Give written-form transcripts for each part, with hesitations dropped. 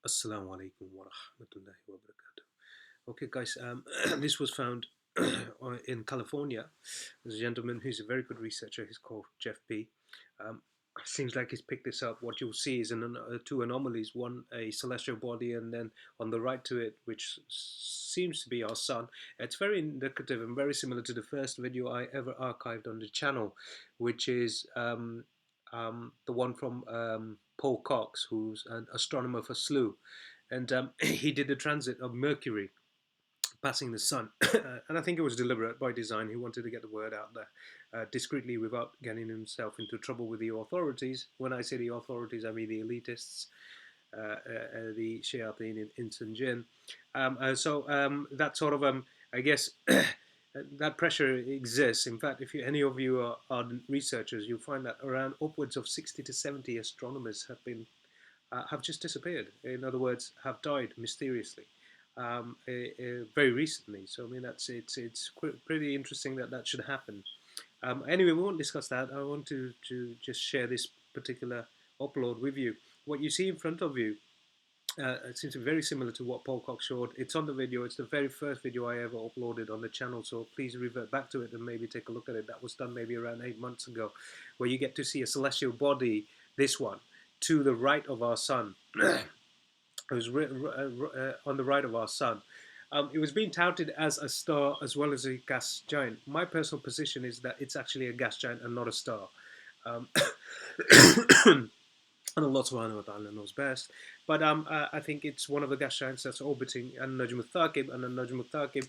Assalamu alaikum wa rahmatullahi wa barakatuh. Okay, guys, this was found in California. There's a gentleman who's a very good researcher. He's called Jeff P. Um, Seems like he's picked this up. What you'll see is two anomalies: one, a celestial body, and then on the right to it, which seems to be our sun. It's very indicative and very similar to the first video I ever archived on the channel, which is the one from Paul Cox, who's an astronomer for SLU, and he did the transit of Mercury passing the sun, and I think it was deliberate by design. He wanted to get the word out there discreetly without getting himself into trouble with the authorities. When I say the authorities, I mean the elitists, the shayateen ins and jinn. That sort of, I guess, that pressure exists. In fact, if any of you are researchers, you'll find that around upwards of 60 to 70 astronomers have just disappeared. In other words, have died mysteriously very recently. So I mean, it's pretty interesting that that should happen. Anyway, we won't discuss that. I want to just share this particular upload with you. What you see in front of you, it seems to be very similar to what Paul Cox showed. It's on the video. It's the very first video I ever uploaded on the channel, so please revert back to it and maybe take a look at it. That was done maybe around 8 months ago, where you get to see a celestial body, this one, to the right of our sun. It was on the right of our sun. It was being touted as a star as well as a gas giant. My personal position is that it's actually a gas giant and not a star. Um, and Allah subhanahu wa ta'ala knows best. But I think it's one of the gas giants that's orbiting An-Najm al-Thaqib, and An-Najm al-Thaqib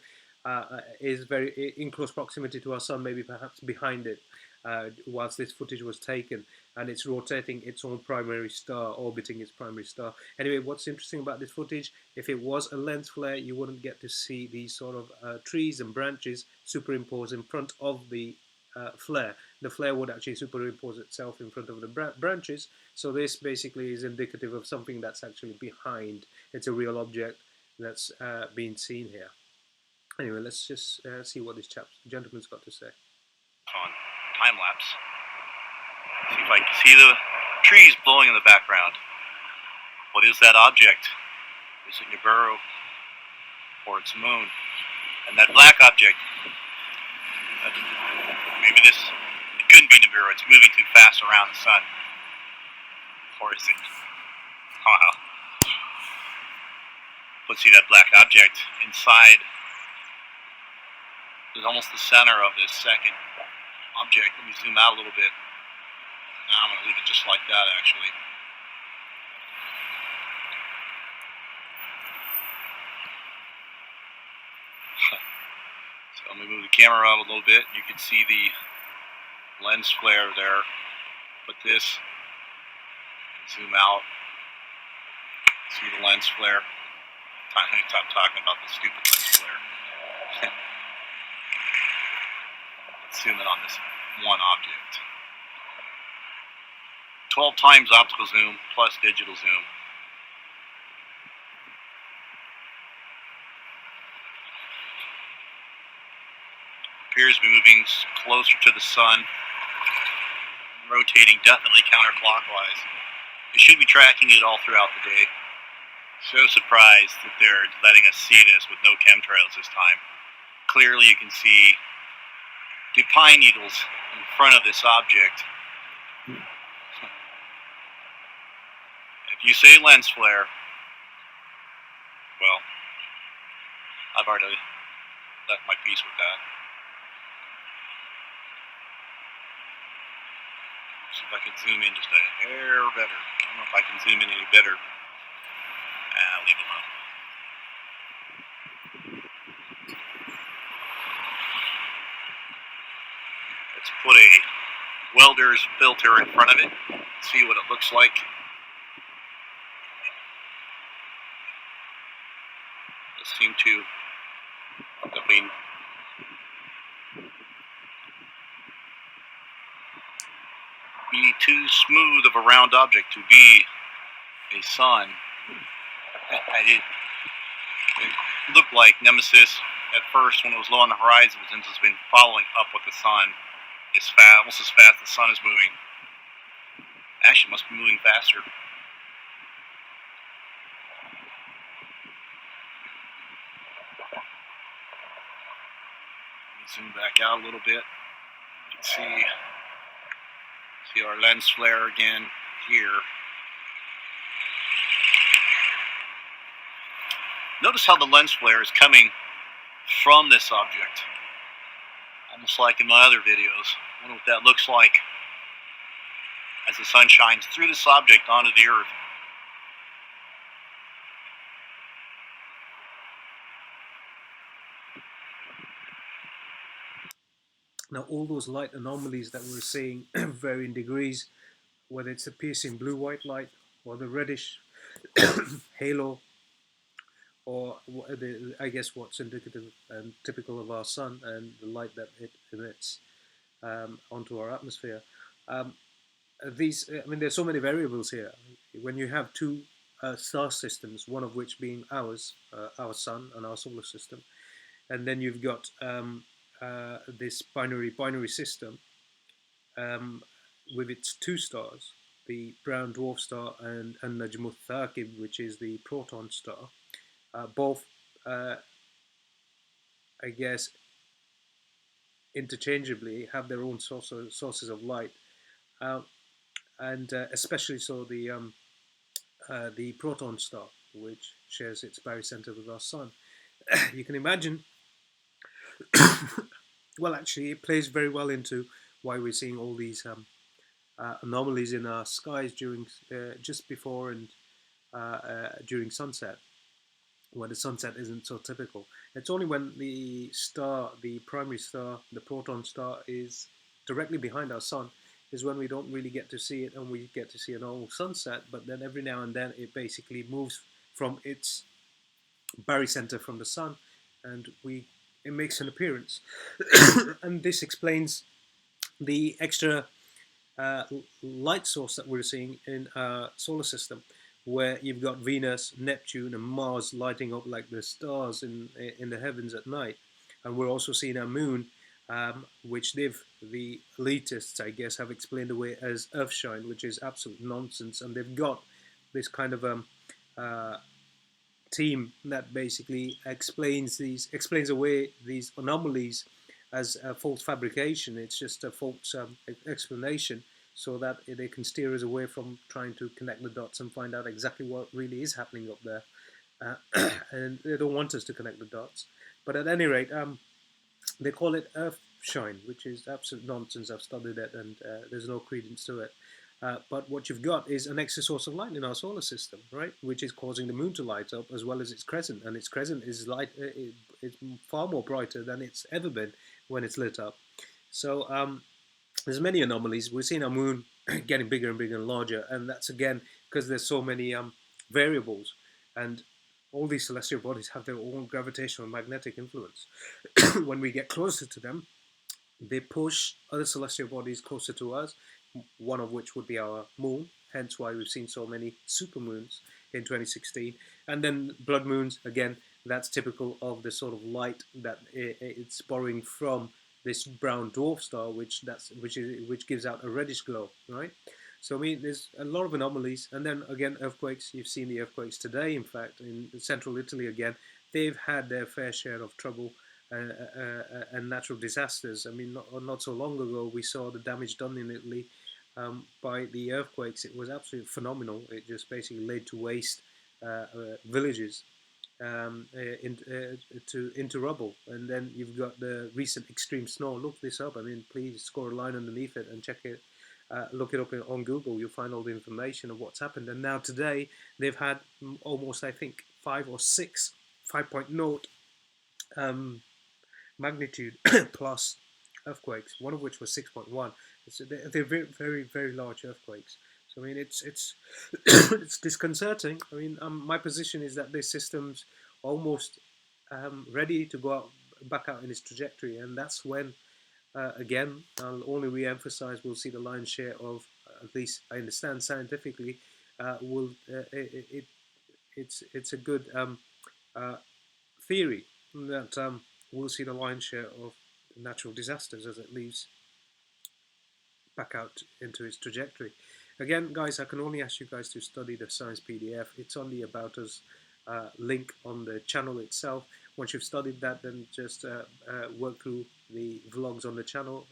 is very in close proximity to our sun, maybe perhaps behind it, whilst this footage was taken, and it's rotating its own primary star, orbiting its primary star. Anyway, what's interesting about this footage, if it was a lens flare, you wouldn't get to see these sort of trees and branches superimposed in front of the flare. The flare would actually superimpose itself in front of the branches. So this basically is indicative of something that's actually behind. It's a real object that's being seen here. Anyway, let's just see what this gentleman's got to say. On time lapse. See if I can see the trees blowing in the background. What is that object? Is it Nibiru or its moon? And that black object, maybe this, it couldn't be Nibiru, it's moving too fast around the sun. Or is it? Let's see that black object inside. Is almost the center of this second object. Let me zoom out a little bit. Now I'm going to leave it just like that, actually. So let me move the camera out a little bit. You can see the lens flare there. Put this, zoom out. See the lens flare. Stop talking about the stupid lens flare. Let's zoom in on this one object. 12 times optical zoom plus digital zoom. Appears to be moving closer to the sun, rotating definitely counterclockwise. It should be tracking it all throughout the day. So surprised that they're letting us see this with no chemtrails this time. Clearly you can see the pine needles in front of this object. If you say lens flare, well, I've already left my piece with that. See if I can zoom in just a hair better. I don't know if I can zoom in any better. Leave it alone. Let's put a welder's filter in front of it. See what it looks like. It seemed to be too smooth of a round object to be a sun. It looked like Nemesis at first when it was low on the horizon, but since it's been following up with the sun, it's almost as fast as the sun is moving. Actually, it must be moving faster. Zoom back out a little bit. You can see our lens flare again here. Notice how the lens flare is coming from this object, almost like in my other videos. I wonder what that looks like as the sun shines through this object onto the Earth. Now, all those light anomalies that we're seeing vary in degrees, whether it's the piercing blue-white light or the reddish halo, or I guess what's indicative and typical of our sun and the light that it emits onto our atmosphere. Um, there's so many variables here. When you have two star systems, one of which being our sun and our solar system, and then you've got this binary system with its two stars, the brown dwarf star and Najmuth Thaqib, which is the proton star. Both, I guess, interchangeably have their own sources of light, and especially so the proton star, which shares its barycenter with our sun. You can imagine. Well, actually, it plays very well into why we're seeing all these anomalies in our skies during just before and during sunset, when the sunset isn't so typical. It's only when the star, the primary star, the proton star, is directly behind our sun, is when we don't really get to see it, and we get to see a normal sunset. But then every now and then it basically moves from its barycenter from the sun, and it makes an appearance. And this explains the extra uh, light source that we're seeing in our solar system, where you've got Venus, Neptune, and Mars lighting up like the stars in the heavens at night. And we're also seeing our moon, which the elitists, I guess, have explained away as Earthshine, which is absolute nonsense. And they've got this kind of uh, team that basically explains away these anomalies as a false fabrication. It's just a false explanation, so that they can steer us away from trying to connect the dots and find out exactly what really is happening up there. And they don't want us to connect the dots. But at any rate, they call it Earthshine, which is absolute nonsense. I've studied it, and there's no credence to it. But what you've got is an extra source of light in our solar system, right? Which is causing the moon to light up as well as its crescent, and its crescent is it's far more brighter than it's ever been when it's lit up. So there's many anomalies. We're seeing our moon getting bigger and bigger and larger, and that's again because there's so many variables, and all these celestial bodies have their own gravitational and magnetic influence. When we get closer to them, they push other celestial bodies closer to us, one of which would be our moon, hence why we've seen so many supermoons in 2016. And then blood moons, again, that's typical of the sort of light that it's borrowing from this brown dwarf star, which gives out a reddish glow, right? So I mean, there's a lot of anomalies, and then again, earthquakes. You've seen the earthquakes today. In fact, in central Italy again, they've had their fair share of trouble and natural disasters. I mean, not so long ago, we saw the damage done in Italy by the earthquakes. It was absolutely phenomenal. It just basically laid to waste villages into rubble. And then you've got the recent extreme snow. Look this up. I mean, please score a line underneath it and check it. Look it up on Google. You'll find all the information of what's happened. And now today, they've had almost, I think, 5 or 6 5.0 magnitude plus earthquakes, one of which was 6.1. They're very, very, very large earthquakes. So I mean, it's it's disconcerting. I mean, my position is that this system's almost ready to go back out in its trajectory, and that's when, again, I'll only re-emphasize, we'll see the lion's share of, at least I understand scientifically, it's a good theory that we'll see the lion's share of natural disasters as it leaves back out into its trajectory. Again, guys, I can only ask you guys to study the science PDF. It's on the About Us link on the channel itself. Once you've studied that, then just work through the vlogs on the channel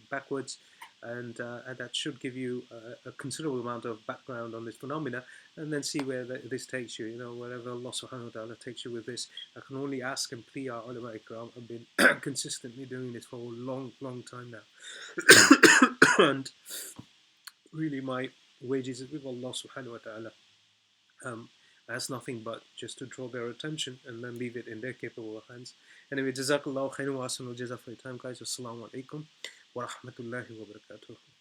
backwards, and that should give you a considerable amount of background on this phenomena, and then see where this takes you. Wherever Allah subhanahu wa ta'ala takes you with this. I can only ask and plead our ulama ikram. I've been consistently doing this for a long time now. And really my wages is with Allah subhanahu wa ta'ala. That's nothing but just to draw their attention and then leave it in their capable hands. Anyway, jazakallahu khairan wa ahsanul jaza for your time, guys. Assalamu alaikum wa rahmatullahi wa barakatuh.